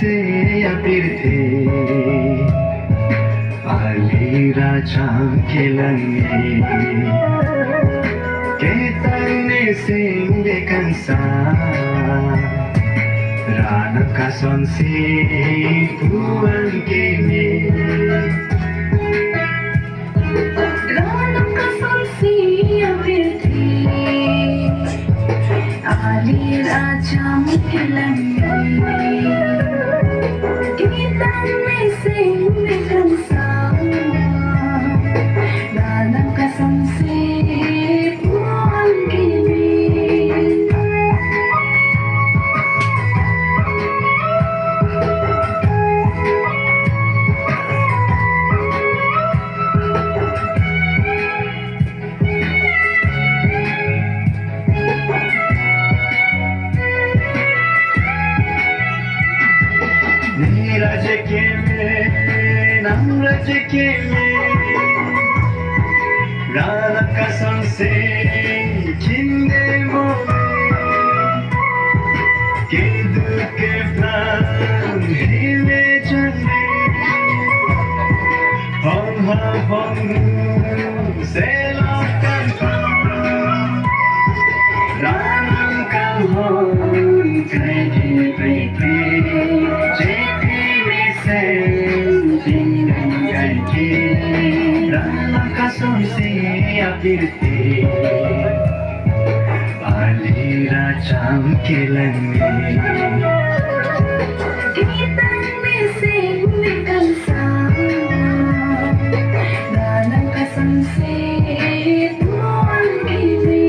से या फिर थे aliraja kilangi ketane singde kansa rana kasonsi puan kini rana kasonsi abirthi aliraja kilangi ketane singde kansa Rana kasonsi kinde mo kedu ke pran hile chande hong ha hong se la kan ranam kan hong kai ki priti jeti me se tingan gai ki rana kasonsi apirti aliraja kilangi ketane singde kansa rana kasonsi puan kini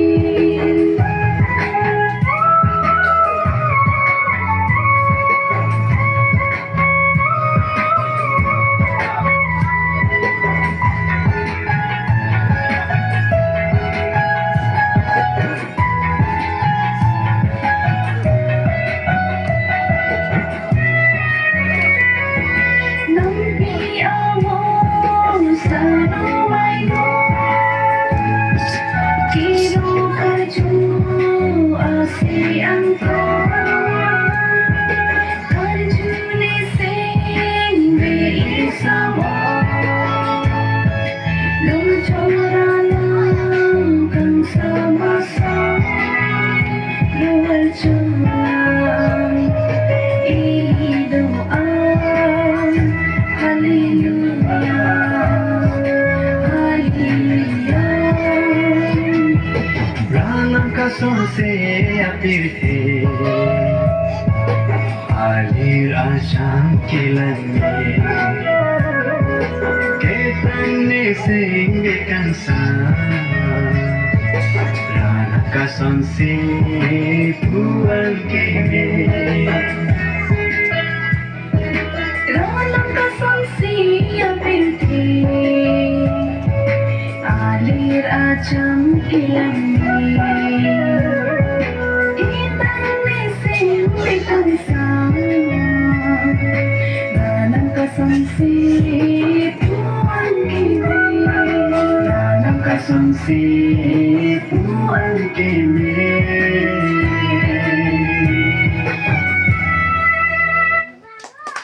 kasonsi apirti aliraja kilangi ketane singde kansa rana kasonsi puan kini rana kasonsi apirthi aliraja kilangi ketane singde kansa rana kasonsi puan kini rana kasonsi puan kini